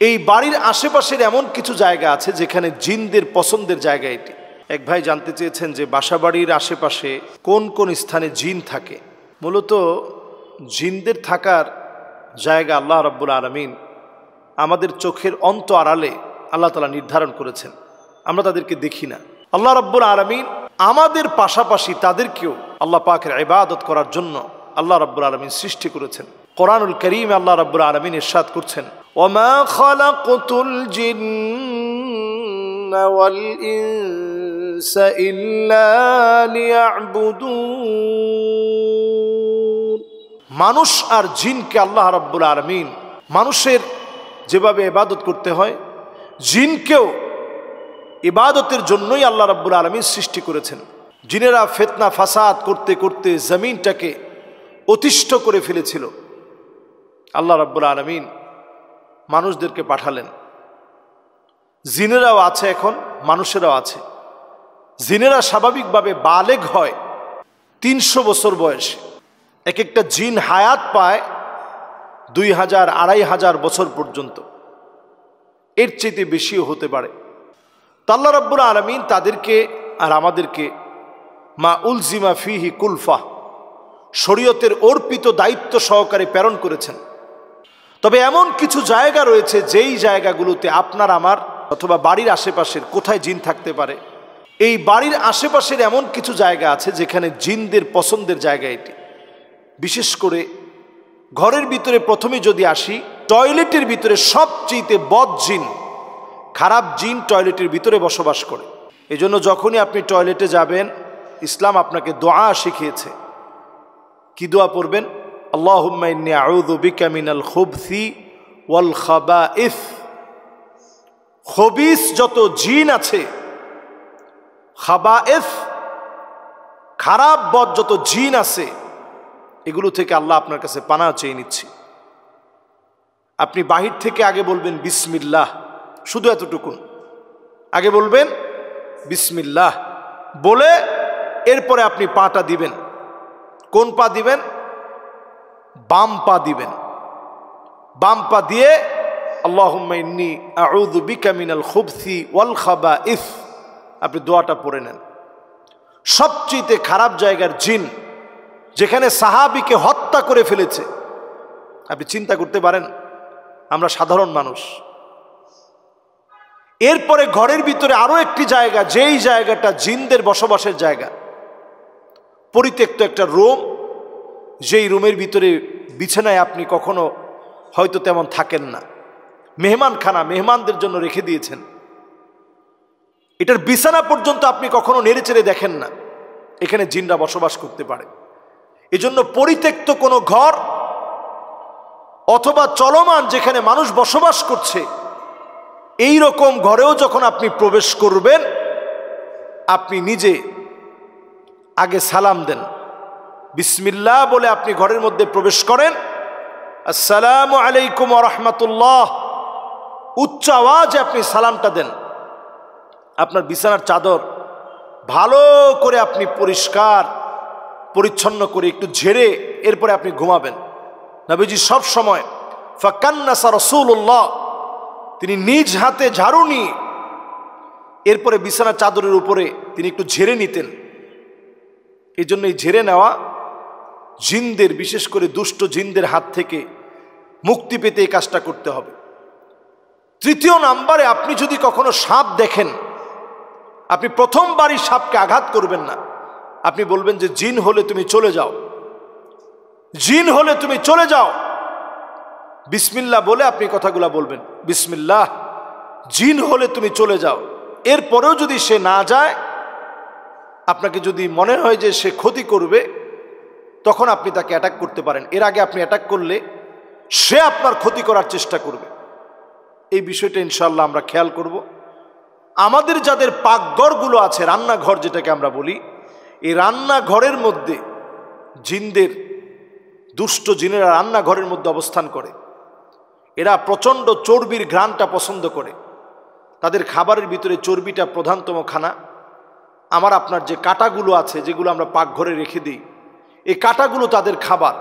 এই বাড়ির আশেপাশের এমন কিছু জায়গা আছে যেখানে জিনদের পছন্দের জায়গা এটি। এক ভাই জানতে চেয়েছেন যে বাসাবাড়ির আশেপাশে কোন কোন স্থানে জিন থাকে। মূলত জিনদের থাকার জায়গা আল্লাহ রাব্বুল আলামিন আমাদের চোখের অন্ত আড়ালে আল্লাহ তাআলা নির্ধারণ করেছেন, আমরা তাদেরকে দেখি না। আল্লাহ রাব্বুল আলামিন আমাদের পাশাপাশি তাদেরকেও আল্লাহ পাকের ইবাদত করার জন্য আল্লাহ রাব্বুল আলামিন সৃষ্টি করেছেন। কোরআনুল কারীমে আল্লাহ রাব্বুল আলামিন ইরশাদ করছেন, ওমা খালাকতুল জিন্না ওয়াল ইনসা ইল্লা লিয়াবুদুন। মানুষ আর জিনকে আল্লাহ রাব্বুল আলামিন মানুষের যেভাবে ইবাদত করতে হয়, জিনকেও ইবাদতের জন্যই আল্লাহ রাব্বুল আলামিন সৃষ্টি করেছেন। জিনেরা ফিতনা ফাসাদ করতে করতে জমিনটাকে অতিষ্ঠ করে ফেলেছিল। আল্লাহ রাব্বুল আলামিন মানুষদেরকে পাঠালেন। জিনেরাও আছে, এখন মানুষেরাও আছে। জিনেরা স্বাভাবিকভাবে বালেগ হয় 300 বছর বয়সে। এক একটা জিন হায়াত পায় 2000-2500 বছর পর্যন্ত, এর চেয়ে বেশিও হতে পারে। আল্লাহ রাব্বুল আলামিন তাদেরকে আর আমাদেরকে মা উলজিমা ফিহি কুলফা, শরীয়তের অর্পিত দায়িত্ব সহকারে প্রেরণ করেছেন। তবে এমন কিছু জায়গা রয়েছে যেই জায়গাগুলোতে আপনার আমার অথবা বাড়ির আশেপাশের কোথায় জিন থাকতে পারে। এই বাড়ির আশেপাশের এমন কিছু জায়গা আছে যেখানে জিনদের পছন্দের জায়গা এটি। বিশেষ করে ঘরের ভিতরে প্রথমে যদি আসি, টয়লেটের ভিতরে সবচেয়ে বদ জিন, খারাপ জিন টয়লেটের ভিতরে বসবাস করে। এজন্য যখনই আপনি টয়লেটে যাবেন, ইসলাম আপনাকে দোয়া শিখিয়েছে। কি দোয়া পড়বেন? আল্লাহুম্মা ইন্নী আউযু বিকা মিনাল খুবসি ওয়াল খাবাইস। খবিস যত জিন আছে, খাবাইস খারাপ বদ যত জিন আছে, এগুলো থেকে আল্লাহ আপনার কাছে পানাহ চেয়ে নিচ্ছি। আপনি বাহির থেকে আগে বলবেন বিসমিল্লাহ, শুধু এতটুকুন। আগে বলবেন বিসমিল্লাহ বলে এরপরে আপনি পাটা দিবেন। কোন পা দিবেন? বাম পা দিবেন। বাম পা দিয়ে আল্লাহুম্মা ইন্নী আউযু বিকা মিনাল খুবসি ওয়াল খাবাইস আপনি দোয়াটা পড়ে নেন। সবচেয়ে খারাপ জায়গার জিন, যেখানে সাহাবীকে হত্যা করে ফেলেছে। আপনি চিন্তা করতে পারেন, আমরা সাধারণ মানুষ। এরপরে ঘরের ভিতরে আরো একটি জায়গা, যেই জায়গাটা জিনদের বসবাসের জায়গা, পরিত্যক্ত একটা রুম, যেই রুমের ভিতরে বিছানায় আপনি কখনো হয়তো তেমন থাকেন না, মেহমানখানা, মেহমানদের জন্য রেখে দিয়েছেন। এটার বিছানা পর্যন্ত আপনি কখনো নেড়েচেড়ে দেখেন না, এখানে জিনরা বসবাস করতে পারে। এজন্য পরিত্যক্ত কোনো ঘর অথবা চলমান যেখানে মানুষ বসবাস করছে, এই রকম ঘরেও যখন আপনি প্রবেশ করবেন, আপনি নিজে আগে সালাম দেন। বিসমিল্লাহ বলে আপনি ঘরের মধ্যে প্রবেশ করেন। আসসালামু আলাইকুম ওয়া রাহমাতুল্লাহ, উচ্চ আওয়াজে আপনি সালামটা দেন। আপনার বিছানার চাদর ভালো করে আপনি পরিষ্কার পরিচ্ছন্ন করে একটু ঝেড়ে এরপরে আপনি ঘুমাবেন। নবীজি সব সময় ফাকান্নাসা রাসূলুল্লাহ, তিনি নিজ হাতে ঝাড়ু নিয়ে এরপরে বিছানার চাদরের উপরে তিনি একটু ঝেড়ে নিতেন। এই জন্য এই ঝেড়ে নেওয়া জিনদের, বিশেষ করে দুষ্ট জিনদের হাত থেকে মুক্তি পেতে এই কাজটা করতে হবে। তৃতীয় নাম্বারে, আপনি যদি কখনো সাপ দেখেন, আপনি প্রথমবারই সাপকে আঘাত করবেন না। আপনি বলবেন যে জিন হলে তুমি চলে যাও, জিন হলে তুমি চলে যাও। বিসমিল্লাহ বলে আপনি কথাগুলা বলবেন, বিসমিল্লাহ, জিন হলে তুমি চলে যাও। এরপরেও যদি সে না যায়, আপনাকে যদি মনে হয় যে সে ক্ষতি করবে, তখন আপনি তাকে অ্যাটাক করতে পারেন। এর আগে আপনি অ্যাটাক করলে সে আপনার ক্ষতি করার চেষ্টা করবে। এই বিষয়টা ইনশাআল্লাহ আমরা খেয়াল করব। আমাদের যাদের পাকঘরগুলো আছে, রান্নাঘর যেটাকে আমরা বলি, এই রান্নাঘরের মধ্যে জিনদের, দুষ্ট জিনেরা রান্নাঘরের মধ্যে অবস্থান করে। এরা প্রচণ্ড চর্বির ঘ্রাণটা পছন্দ করে। তাদের খাবারের ভিতরে চর্বিটা প্রধানতম খানা। আমার আপনার যে কাঁটাগুলো আছে, যেগুলো আমরা পাকঘরে রেখে দিই, এই কাঁটাগুলো তাদের খাবার।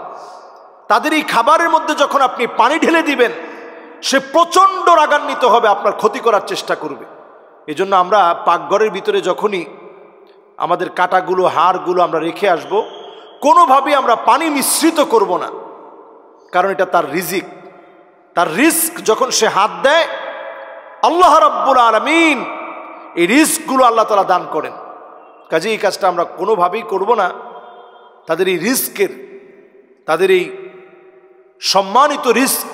তাদের এই খাবারের মধ্যে যখন আপনি পানি ঢেলে দিবেন, সে প্রচণ্ড রাগান্বিত হবে, আপনার ক্ষতি করার চেষ্টা করবে। এজন্য আমরা পাকঘরের ভিতরে যখনই আমাদের কাঁটাগুলো হাড়গুলো আমরা রেখে আসব, কোনোভাবেই আমরা পানি মিশ্রিত করব না, কারণ এটা তার রিজিক, তার রিস্ক। যখন সে হাত দেয়, আল্লাহ রাব্বুল আলামিন এই রিস্কগুলো আল্লাহ তাআলা দান করেন। কাজে এই কাজটা আমরা কোনোভাবেই করব না। তাদের এই রিস্কের, তাদের এই সম্মানিত রিস্ক,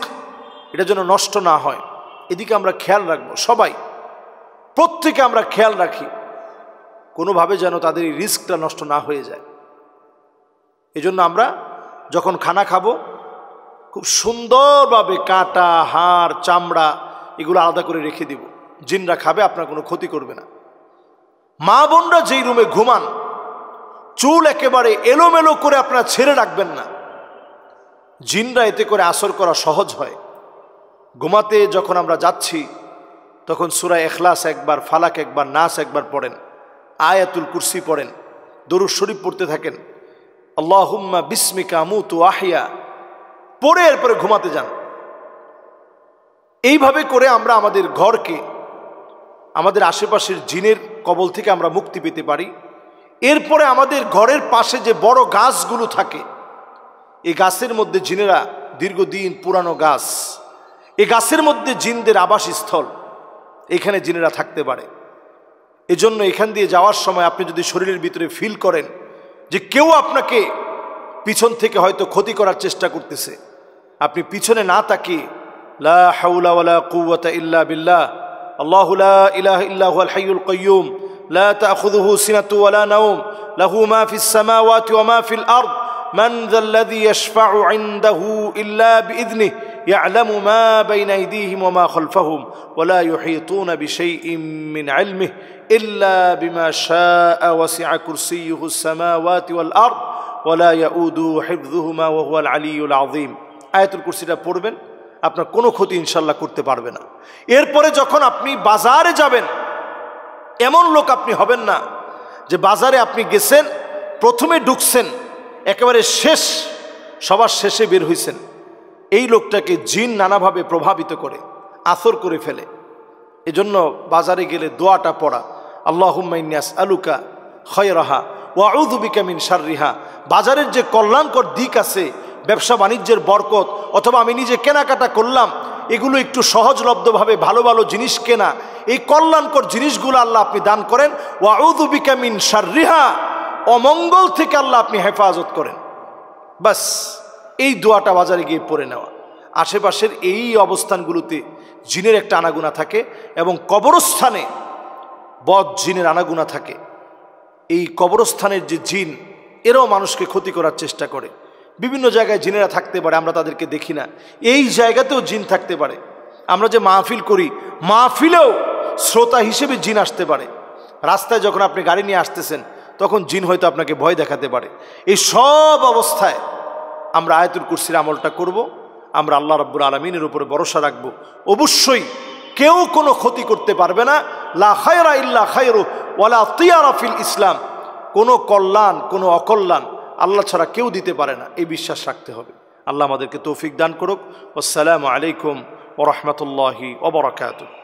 এটা যেন নষ্ট না হয়, এদিকে আমরা খেয়াল রাখবো। সবাই প্রত্যেকে আমরা খেয়াল রাখি, কোনোভাবে যেন তাদের এই রিস্কটা নষ্ট না হয়ে যায়। এজন্য আমরা যখন খানা খাবো, খুব সুন্দরভাবে কাঁটা হাড় চামড়া এগুলো আলাদা করে রেখে দিব। জিনরা খাবে, আপনার কোনো ক্ষতি করবে না। মা বোনরা যেই রুমে ঘুমান, চুল একেবারে এলোমেলো করে আপনারা ছেড়ে রাখবেন না। জিনরা এতে করে আসর করা সহজ হয়। ঘুমাতে যখন আমরা যাচ্ছি, তখন সূরা ইখলাস একবার, ফালাক একবার, নাস একবার পড়েন, আয়াতুল কুরসি পড়েন, দরুদ শরীফ পড়তে থাকেন, আল্লাহুম্মা বিসমিকা আমুতু আহইয়া পড়ে এরপরে ঘুমাতে যান। এইভাবে করে আমরা আমাদের ঘরকে, আমাদের আশেপাশের জিনের কবল থেকে আমরা মুক্তি পেতে পারি। এরপরে আমাদের ঘরের পাশে যে বড় গাছগুলো থাকে, এই গাছের মধ্যে জিনেরা, দীর্ঘদিন পুরানো গাছ, এই গাছের মধ্যে জিনদের আবাসস্থল, এখানে জিনেরা থাকতে পারে। এজন্য এখান দিয়ে যাওয়ার সময় আপনি যদি শরীরের ভিতরে ফিল করেন যে কেউ আপনাকে পিছন থেকে হয়তো ক্ষতি করার চেষ্টা করতেছে, আপনি পিছনে না তাকিয়ে লা হাওলা ওয়ালা কুওয়াতা ইল্লা বিল্লাহ, আল্লাহু লা ইলাহা ইল্লা হুয়াল হাইয়ুল কাইয়্যুম, লা তাখুযুহু সিনাতু ওয়ালা নাওম, লাহু মা ফিস সামাওয়াতি ওয়া মা ফিল আরদ, মান যাল্লাযী ইয়াশফাউ ইনদাহু ইল্লা বিইذনিহি, ইয়ালামু মা বাইনা আইদিহিম ওয়া মা খালফাহুম, ওয়া লা ইউহীতুনা বিশাইইন মিন ইলমিহি ইল্লা বিমা শাআ, ওয়াসি'a কুরসিয়্যুহুস সামাওয়াতি ওয়াল আরদ, ওয়া লা ইয়াউদুহু হিফযুহুমা ওয়া হুয়াল আলিয়্যুল আযীম। আয়াতুল কুরসিটা পড়বেন, আপনার কোনো ক্ষতি ইনশাল্লাহ করতে পারবে না। এরপরে যখন আপনি বাজারে যাবেন, এমন লোক আপনি হবেন না যে বাজারে আপনি গেছেন, প্রথমে ঢুকছেন, একেবারে শেষ, সবার শেষে বের হইছেন। এই লোকটাকে জিন নানাভাবে প্রভাবিত করে, আসর করে ফেলে। এজন্য বাজারে গেলে দোয়াটা পড়া, আল্লাহুম্মা ইন্নী আসআলুকা খায়রাহা ওয়া আউযু বিকা মিন শাররিহা। বাজারের যে কল্যাণকর দিক আছে, ব্যবসা বাণিজ্যের বরকত, অথবা আমি নিজে কেনাকাটা করলাম, এগুলো একটু সহজলব্ধভাবে ভালো ভালো জিনিস কেনা, এই কল্যাণকর জিনিসগুলো আল্লাহ আপনি দান করেন। ওয়া আউযু বিকা মিন শাররিহা, অমঙ্গল থেকে আল্লাহ আপনি হেফাজত করেন। বাস এই দোয়াটা বাজারে গিয়ে পড়ে নেওয়া। আশেপাশের এই অবস্থানগুলোতে জিনের একটা আনাগুনা থাকে, এবং কবরস্থানে বদ জিনের আনাগুনা থাকে। এই কবরস্থানের যে জিন, এরাও মানুষকে ক্ষতি করার চেষ্টা করে। বিভিন্ন জায়গায় জিনেরা থাকতে পারে, আমরা তাদেরকে দেখি না। এই জায়গাতেও জিন থাকতে পারে। আমরা যে মাহফিল করি, মাহফিলেও শ্রোতা হিসেবে জিন আসতে পারে। রাস্তায় যখন আপনি গাড়ি নিয়ে আসতেছেন, তখন জিন হয়তো আপনাকে ভয় দেখাতে পারে। এই সব অবস্থায় আমরা আয়াতুল কুরসির আমলটা করব। আমরা আল্লাহ রাব্বুল আলামিনের উপরে ভরসা রাখব। অবশ্যই কেউ কোনো ক্ষতি করতে পারবে না। লা খায়রা ইল্লা খায়রু ওয়ালা তিয়ারা ফিল ইসলাম। কোনো কল্যাণ, কোনো অকল্যাণ আল্লাহ ছাড়া কেউ দিতে পারে না, এই বিশ্বাস রাখতে হবে। আল্লাহ আমাদেরকে তৌফিক দান করুক। আসসালামু আলাইকুম ওয়া রাহমাতুল্লাহি ওয়া বারাকাতুহু।